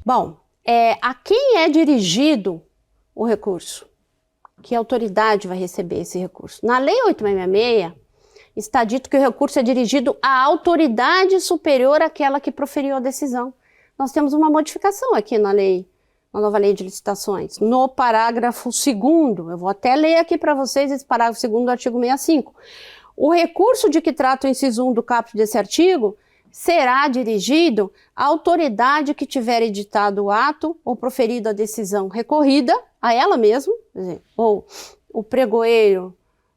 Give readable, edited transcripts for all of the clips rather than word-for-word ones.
Bom, a quem é dirigido o recurso? Que autoridade vai receber esse recurso? Na Lei 8666, está dito que o recurso é dirigido à autoridade superior àquela que proferiu a decisão. Nós temos uma modificação aqui na nova lei de licitações, no parágrafo 2º, eu vou até ler aqui para vocês esse parágrafo 2º do artigo 65. O recurso de que trata o inciso 1 do caput desse artigo será dirigido à autoridade que tiver editado o ato ou proferido a decisão recorrida, a ela mesma, ou o pregoeiro,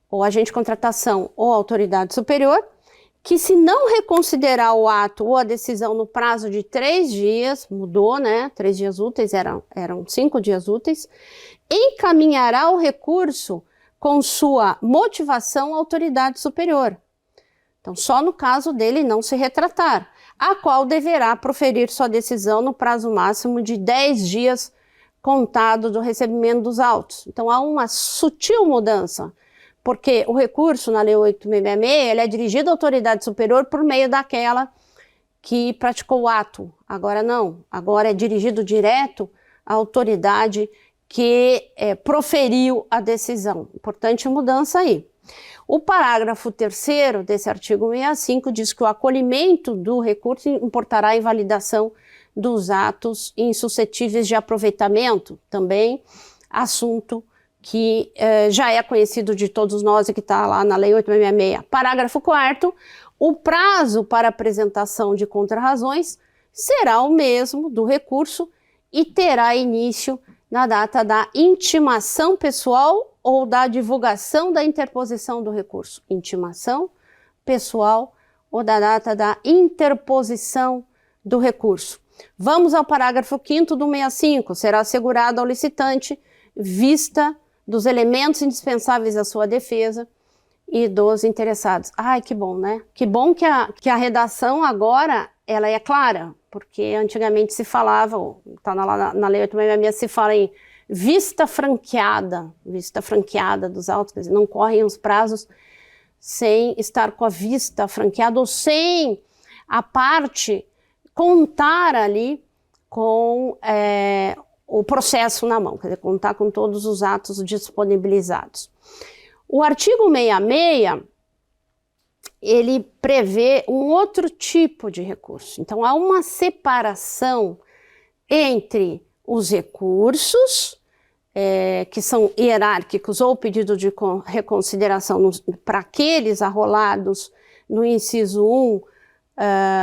ou agente de contratação, ou autoridade superior, que se não reconsiderar o ato ou a decisão no prazo de 3 dias, mudou, né? 3 dias úteis, eram 5 dias úteis, encaminhará o recurso com sua motivação à autoridade superior. Então, só no caso dele não se retratar, a qual deverá proferir sua decisão no prazo máximo de 10 dias contado do recebimento dos autos. Então, há uma sutil mudança, porque o recurso na Lei 8666, ele é dirigido à autoridade superior por meio daquela que praticou o ato. Agora não, agora é dirigido direto à autoridade que proferiu a decisão. Importante mudança aí. O parágrafo 3º desse artigo 65 diz que o acolhimento do recurso importará a invalidação dos atos insuscetíveis de aproveitamento, também assunto que já é conhecido de todos nós e que está lá na Lei 8666. Parágrafo 4º, o prazo para apresentação de contrarrazões será o mesmo do recurso e terá início na data da intimação pessoal ou da divulgação da interposição do recurso. Intimação pessoal ou da data da interposição do recurso. Vamos ao parágrafo 5º do 65. Será assegurado ao licitante vista dos elementos indispensáveis à sua defesa e dos interessados. Ai, que bom, né? Que bom que a redação agora ela é clara, porque antigamente se falava, tá na Lei 8666, se fala em vista franqueada dos autos, quer dizer, não correm os prazos sem estar com a vista franqueada ou sem a parte contar ali com o processo na mão, quer dizer, contar com todos os atos disponibilizados. O artigo 66, ele prevê um outro tipo de recurso. Então, há uma separação entre os recursos, que são hierárquicos, ou pedido de reconsideração para aqueles arrolados no inciso 1,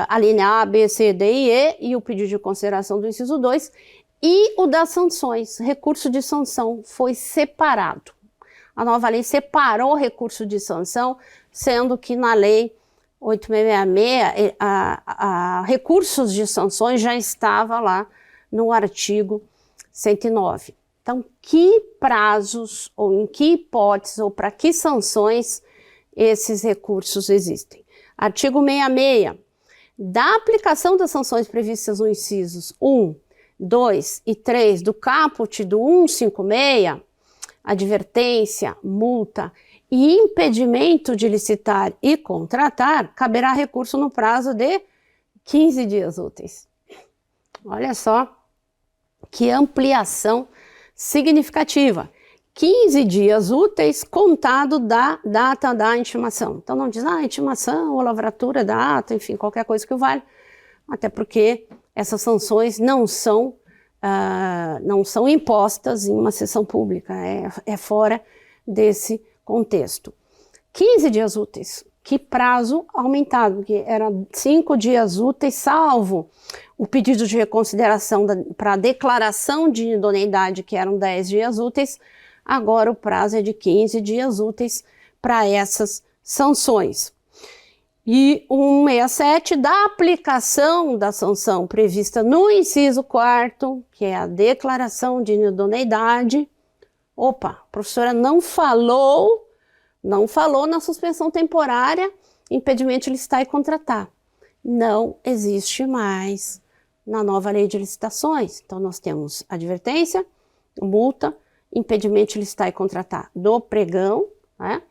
a linha A, B, C, D e E, e o pedido de consideração do inciso 2, e o das sanções, recurso de sanção, foi separado. A nova lei separou o recurso de sanção, sendo que na Lei 8666, recursos de sanções já estava lá no artigo 109. Então, que prazos, ou em que hipóteses, ou para que sanções esses recursos existem? Artigo 66. Da aplicação das sanções previstas nos incisos 1, 2 e 3 do caput do 156, advertência, multa e impedimento de licitar e contratar, caberá recurso no prazo de 15 dias úteis. Olha só que ampliação significativa. 15 dias úteis contado da data da intimação. Então não diz, intimação ou lavratura da ata, enfim, qualquer coisa que vale, até porque essas sanções não são impostas em uma sessão pública, é fora desse contexto. 15 dias úteis, que prazo aumentado, porque era 5 dias úteis, salvo o pedido de reconsideração para declaração de idoneidade, que eram 10 dias úteis, agora o prazo é de 15 dias úteis para essas sanções. E 167, da aplicação da sanção prevista no inciso 4º, que é a declaração de idoneidade. Opa, a professora não falou na suspensão temporária, impedimento de licitar e contratar. Não existe mais na nova lei de licitações. Então nós temos advertência, multa, impedimento de licitar e contratar do pregão, né?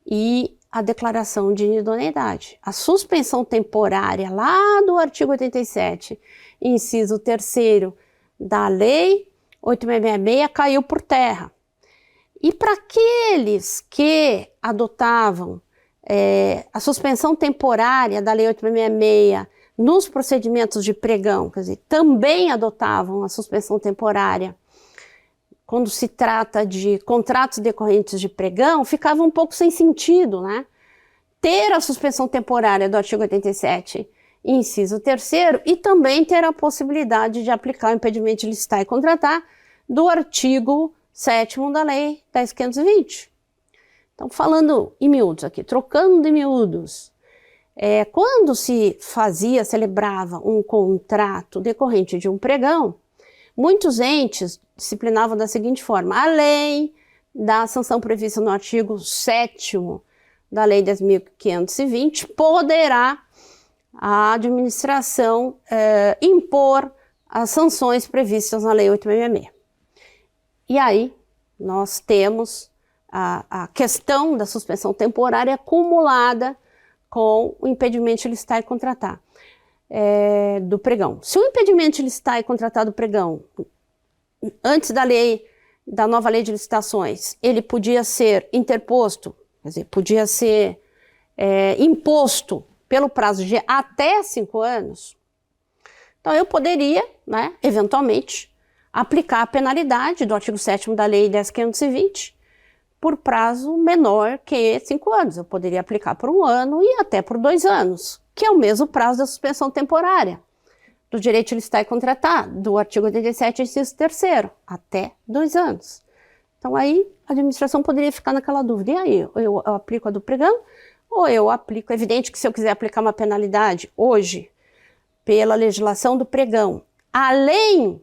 E a declaração de idoneidade. A suspensão temporária lá do artigo 87, inciso 3º da Lei 8666 caiu por terra. E para aqueles que adotavam a suspensão temporária da Lei 8666 nos procedimentos de pregão, quer dizer, também adotavam a suspensão temporária quando se trata de contratos decorrentes de pregão, ficava um pouco sem sentido, né? Ter a suspensão temporária do artigo 87, inciso 3º, e também ter a possibilidade de aplicar o impedimento de licitar e contratar do artigo 7º da Lei 10.520. Então, falando em miúdos aqui, trocando de miúdos, quando se celebrava um contrato decorrente de um pregão, muitos entes disciplinavam da seguinte forma: a lei da sanção prevista no artigo 7º da Lei 10.520 poderá a administração impor as sanções previstas na Lei 866. E aí nós temos a questão da suspensão temporária acumulada com o impedimento de licitar e contratar do pregão. Se o impedimento de licitar e contratar do pregão, antes da nova lei de licitações, ele podia ser interposto, quer dizer, podia ser imposto pelo prazo de até 5 anos, então eu poderia, né, eventualmente, aplicar a penalidade do artigo 7º da Lei 10.520 por prazo menor que 5 anos. Eu poderia aplicar por 1 ano e até por 2 anos, que é o mesmo prazo da suspensão temporária do direito de licitar e contratar, do artigo 87, inciso 3º, até 2 anos. Então aí a administração poderia ficar naquela dúvida: e aí, eu aplico a do pregão ou eu aplico? É evidente que se eu quiser aplicar uma penalidade hoje, pela legislação do pregão, além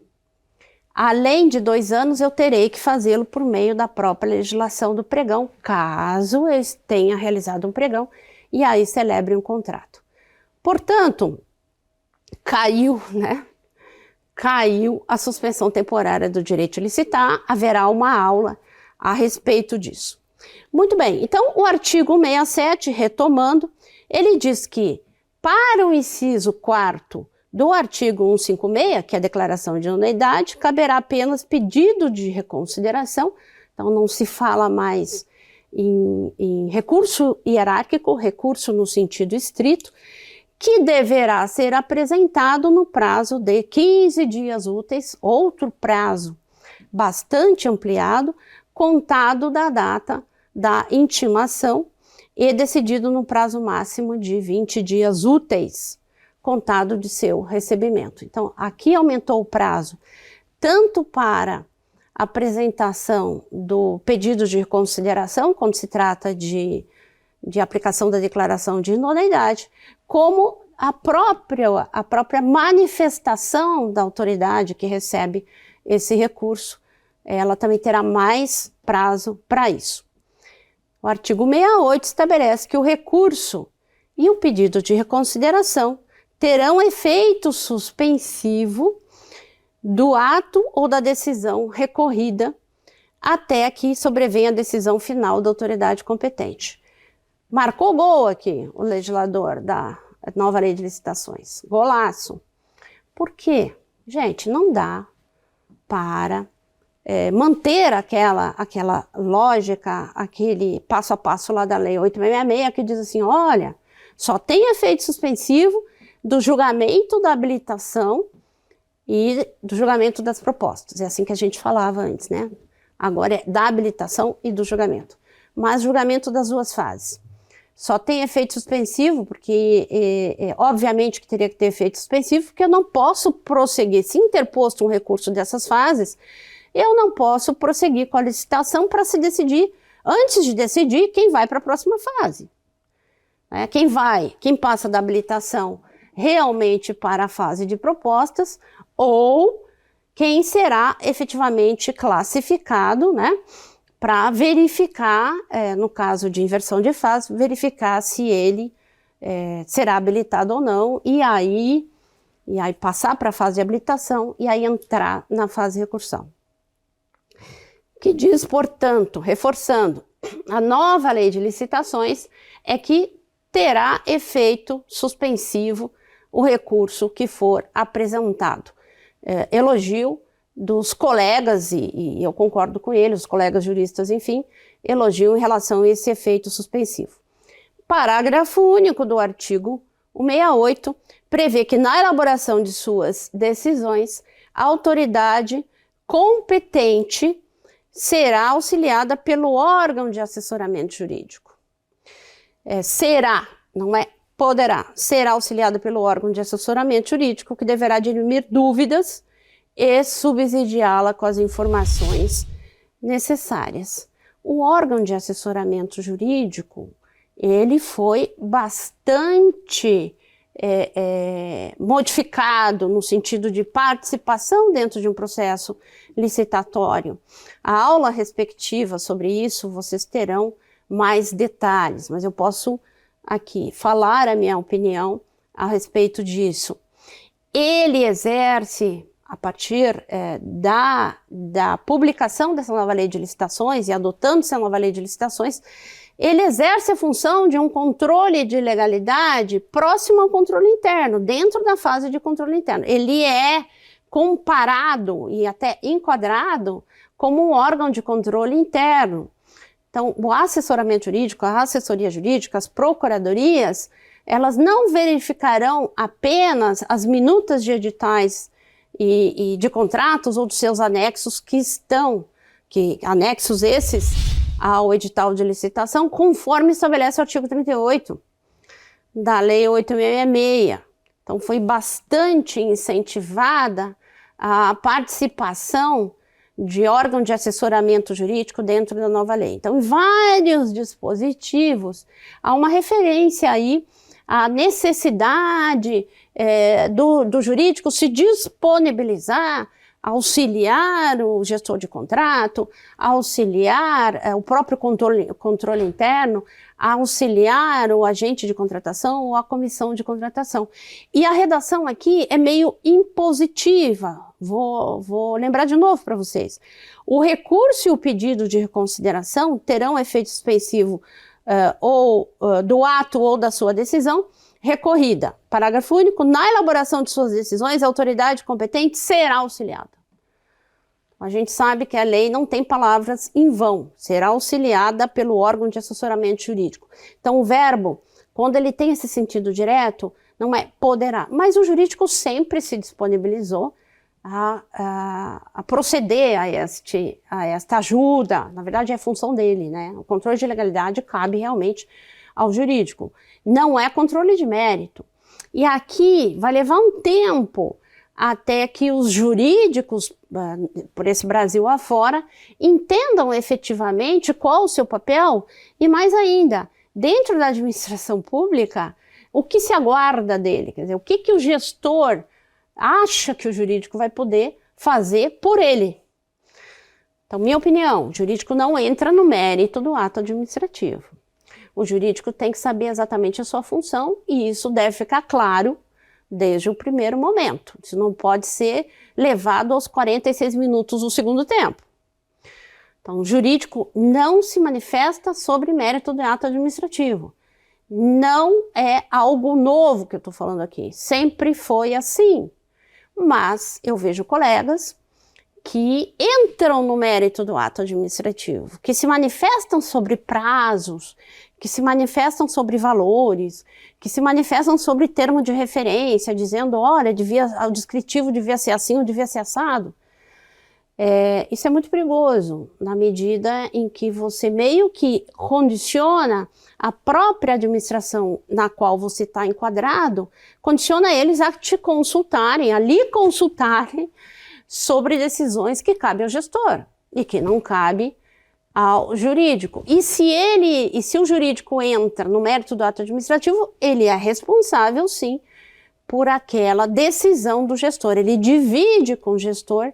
de 2 anos, eu terei que fazê-lo por meio da própria legislação do pregão, caso eu tenha realizado um pregão e aí celebre um contrato. Portanto, caiu a suspensão temporária do direito de licitar, haverá uma aula a respeito disso. Muito bem, então o artigo 67, retomando, ele diz que para o inciso 4º do artigo 156, que é a declaração de idoneidade, caberá apenas pedido de reconsideração. Então não se fala mais em recurso hierárquico, recurso no sentido estrito, que deverá ser apresentado no prazo de 15 dias úteis, outro prazo bastante ampliado, contado da data da intimação e decidido no prazo máximo de 20 dias úteis, contado de seu recebimento. Então, aqui aumentou o prazo, tanto para apresentação do pedido de reconsideração, quando se trata de aplicação da declaração de idoneidade, como a própria manifestação da autoridade que recebe esse recurso, ela também terá mais prazo para isso. O artigo 68 estabelece que o recurso e o pedido de reconsideração terão efeito suspensivo do ato ou da decisão recorrida até que sobrevenha a decisão final da autoridade competente. Marcou gol aqui o legislador da nova lei de licitações. Golaço. Por quê? Gente, não dá para manter aquela lógica, aquele passo a passo lá da lei 866 que diz assim: olha, só tem efeito suspensivo do julgamento da habilitação e do julgamento das propostas. É assim que a gente falava antes, né? Agora é da habilitação e do julgamento. Mas julgamento das 2 fases. Só tem efeito suspensivo, porque obviamente que teria que ter efeito suspensivo, porque eu não posso prosseguir. Se interposto um recurso dessas fases, eu não posso prosseguir com a licitação para se decidir, antes de decidir, quem vai para a próxima fase. Quem passa da habilitação realmente para a fase de propostas, ou quem será efetivamente classificado, né, para verificar, no caso de inversão de fase, verificar se ele será habilitado ou não, e aí passar para a fase de habilitação e aí entrar na fase de recursão. Que diz, portanto, reforçando, a nova lei de licitações é que terá efeito suspensivo o recurso que for apresentado. Elogio dos colegas, e eu concordo com eles, os colegas juristas, enfim, elogiam em relação a esse efeito suspensivo. Parágrafo único do artigo 168 prevê que na elaboração de suas decisões, a autoridade competente será auxiliada pelo órgão de assessoramento jurídico. Será, não é poderá, será auxiliada pelo órgão de assessoramento jurídico que deverá dirimir dúvidas e subsidiá-la com as informações necessárias. O órgão de assessoramento jurídico, ele foi bastante modificado no sentido de participação dentro de um processo licitatório. A aula respectiva sobre isso, vocês terão mais detalhes, mas eu posso aqui falar a minha opinião a respeito disso. Ele exerce, a partir da publicação dessa nova lei de licitações e adotando essa nova lei de licitações, ele exerce a função de um controle de legalidade próximo ao controle interno, dentro da fase de controle interno. Ele é comparado e até enquadrado como um órgão de controle interno. Então, o assessoramento jurídico, a assessoria jurídica, as procuradorias, elas não verificarão apenas as minutas de editais e de contratos ou dos seus anexos anexos esses ao edital de licitação, conforme estabelece o artigo 38 da Lei 8.666. Então, foi bastante incentivada a participação de órgão de assessoramento jurídico dentro da nova lei. Então, em vários dispositivos, há uma referência aí à necessidade do jurídico se disponibilizar, auxiliar o gestor de contrato, auxiliar o próprio controle interno, auxiliar o agente de contratação ou a comissão de contratação. E a redação aqui é meio impositiva. Vou lembrar de novo para vocês. O recurso e o pedido de reconsideração terão efeito suspensivo do ato ou da sua decisão recorrida. Parágrafo único. Na elaboração de suas decisões, a autoridade competente será auxiliada. A gente sabe que a lei não tem palavras em vão. Será auxiliada pelo órgão de assessoramento jurídico. Então, o verbo, quando ele tem esse sentido direto, não é poderá. Mas o jurídico sempre se disponibilizou a proceder a esta ajuda. Na verdade, é função dele, né? O controle de legalidade cabe realmente ao jurídico. Não é controle de mérito. E aqui vai levar um tempo até que os jurídicos, por esse Brasil afora, entendam efetivamente qual o seu papel e, mais ainda, dentro da administração pública, o que se aguarda dele, quer dizer, o que o gestor acha que o jurídico vai poder fazer por ele. Então, minha opinião, o jurídico não entra no mérito do ato administrativo. O jurídico tem que saber exatamente a sua função e isso deve ficar claro desde o primeiro momento. Isso não pode ser levado aos 46 minutos do segundo tempo. Então, o jurídico não se manifesta sobre mérito do ato administrativo. Não é algo novo que eu estou falando aqui. Sempre foi assim. Mas eu vejo colegas que entram no mérito do ato administrativo, que se manifestam sobre prazos, que se manifestam sobre valores, que se manifestam sobre termo de referência, dizendo, olha, o descritivo devia ser assim ou devia ser assado. Isso é muito perigoso, na medida em que você meio que condiciona a própria administração na qual você está enquadrado, condiciona eles a te consultarem, a lhe consultarem sobre decisões que cabem ao gestor e que não cabe ao jurídico. E se o jurídico entra no mérito do ato administrativo, ele é responsável, sim, por aquela decisão do gestor. Ele divide com o gestor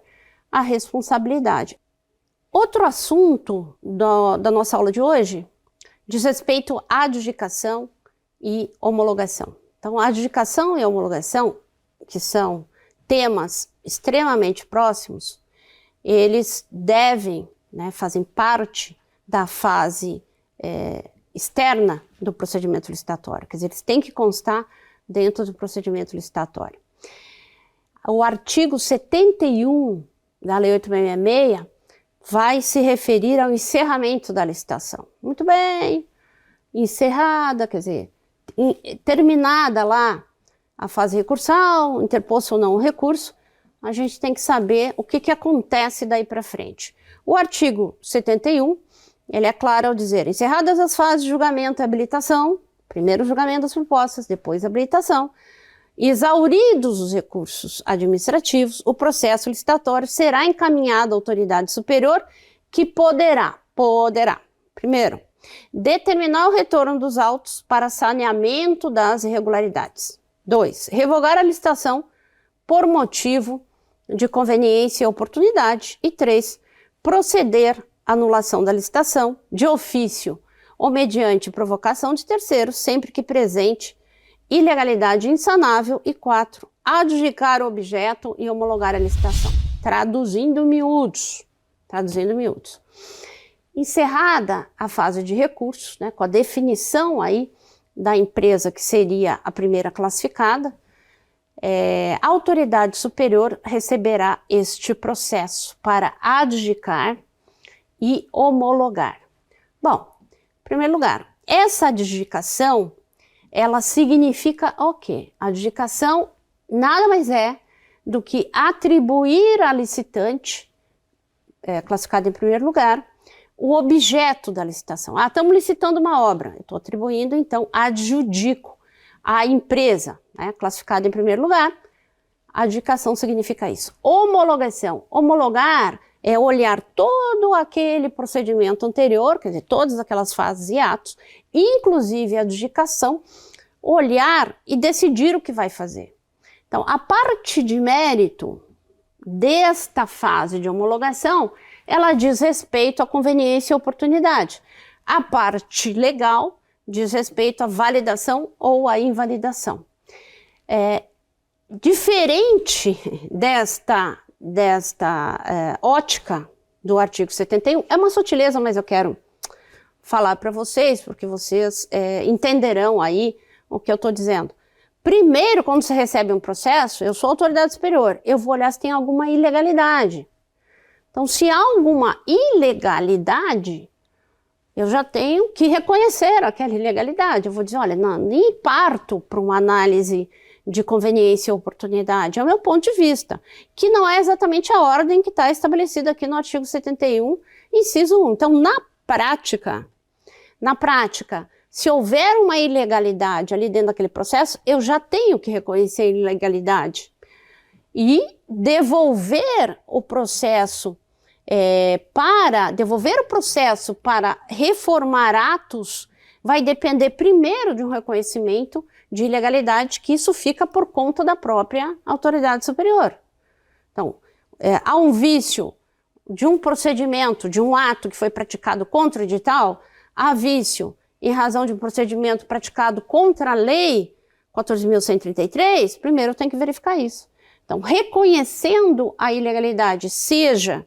a responsabilidade. Outro assunto da nossa aula de hoje diz respeito à adjudicação e homologação. Então, a adjudicação e a homologação, que são temas extremamente próximos, eles fazem parte da fase externa do procedimento licitatório. Quer dizer, eles têm que constar dentro do procedimento licitatório. O artigo 71 da Lei 8666 vai se referir ao encerramento da licitação. Muito bem, encerrada, quer dizer, terminada lá a fase recursal, interposto ou não o recurso, a gente tem que saber o que acontece daí para frente. O artigo 71, ele é claro ao dizer, encerradas as fases de julgamento e habilitação, primeiro o julgamento das propostas, depois a habilitação, exauridos os recursos administrativos, o processo licitatório será encaminhado à autoridade superior que poderá, primeiro, determinar o retorno dos autos para saneamento das irregularidades. 2. Revogar a licitação por motivo de conveniência e oportunidade. E 3. Proceder à anulação da licitação de ofício ou mediante provocação de terceiros, sempre que presente ilegalidade insanável. E 4. Adjudicar o objeto e homologar a licitação. Traduzindo miúdos. Encerrada a fase de recursos, né, com a definição aí da empresa que seria a primeira classificada, a autoridade superior receberá este processo para adjudicar e homologar. Bom, em primeiro lugar, essa adjudicação, ela significa o quê? A adjudicação nada mais é do que atribuir à licitante, classificada em primeiro lugar, o objeto da licitação. Estamos licitando uma obra, eu estou atribuindo, então adjudico à empresa, né, classificada em primeiro lugar. Adjudicação significa isso. Homologação. Homologar é olhar todo aquele procedimento anterior, quer dizer, todas aquelas fases e atos, inclusive a adjudicação, olhar e decidir o que vai fazer. Então, a parte de mérito desta fase de homologação, ela diz respeito à conveniência e oportunidade. A parte legal diz respeito à validação ou à invalidação. Diferente desta ótica do artigo 71, é uma sutileza, mas eu quero falar para vocês, porque vocês entenderão aí o que eu estou dizendo. Primeiro, quando você recebe um processo, eu sou autoridade superior, eu vou olhar se tem alguma ilegalidade. Então, se há alguma ilegalidade, eu já tenho que reconhecer aquela ilegalidade. Eu vou dizer, olha, não, nem parto para uma análise de conveniência e oportunidade, é o meu ponto de vista, que não é exatamente a ordem que está estabelecida aqui no artigo 71, inciso 1. Então, na prática, se houver uma ilegalidade ali dentro daquele processo, eu já tenho que reconhecer a ilegalidade e devolver o processo para reformar atos vai depender primeiro de um reconhecimento de ilegalidade, que isso fica por conta da própria autoridade superior. Então, há um vício de um procedimento, de um ato que foi praticado contra o edital, há vício em razão de um procedimento praticado contra a lei 14.133, primeiro tem que verificar isso. Então, reconhecendo a ilegalidade, seja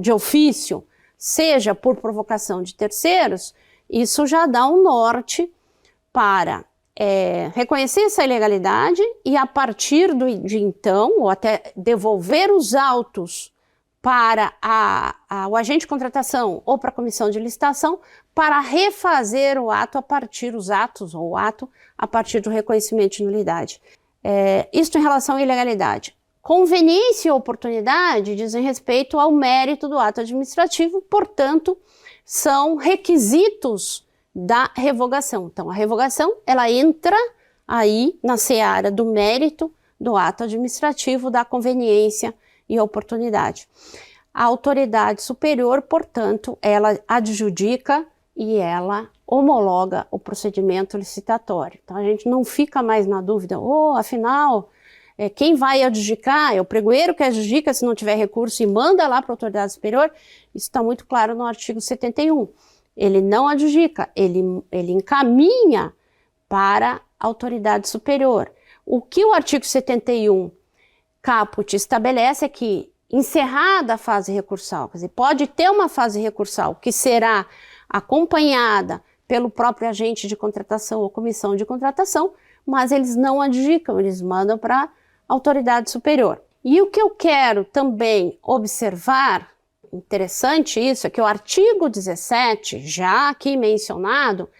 de ofício, seja por provocação de terceiros, isso já dá um norte para reconhecer essa ilegalidade e a partir de então, ou até devolver os autos para o agente de contratação ou para a comissão de licitação para refazer o ato a partir do reconhecimento de nulidade. Isto em relação à ilegalidade. Conveniência e oportunidade dizem respeito ao mérito do ato administrativo, portanto, são requisitos da revogação. Então, a revogação, ela entra aí na seara do mérito do ato administrativo, da conveniência e oportunidade. A autoridade superior, portanto, ela adjudica e ela homologa o procedimento licitatório. Então, a gente não fica mais na dúvida, afinal, quem vai adjudicar? É o pregoeiro que adjudica se não tiver recurso e manda lá para a autoridade superior? Isso está muito claro no artigo 71. Ele não adjudica, ele encaminha para a autoridade superior. O que o artigo 71 caput estabelece é que, encerrada a fase recursal, quer dizer, pode ter uma fase recursal que será acompanhada pelo próprio agente de contratação ou comissão de contratação, mas eles não adjudicam, eles mandam para a autoridade superior. E o que eu quero também observar, interessante isso, é que o artigo 17, já aqui mencionado,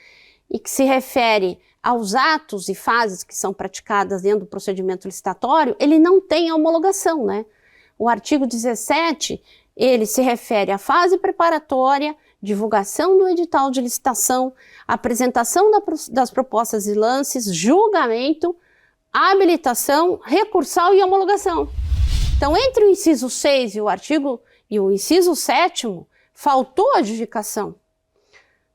e que se refere aos atos e fases que são praticadas dentro do procedimento licitatório, ele não tem homologação, né? O artigo 17, ele se refere à fase preparatória, divulgação do edital de licitação, apresentação das propostas e lances, julgamento, habilitação, recursal e homologação. Então, entre o inciso 6 e o inciso 7º, faltou adjudicação.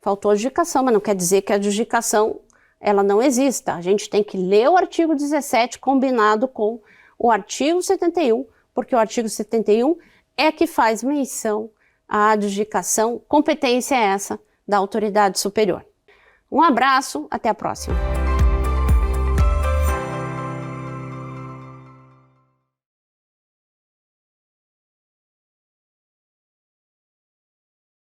Faltou adjudicação, mas não quer dizer que a adjudicação ela não exista. A gente tem que ler o artigo 17 combinado com o artigo 71, porque o artigo 71 é que faz menção à adjudicação, competência essa da autoridade superior. Um abraço, até a próxima.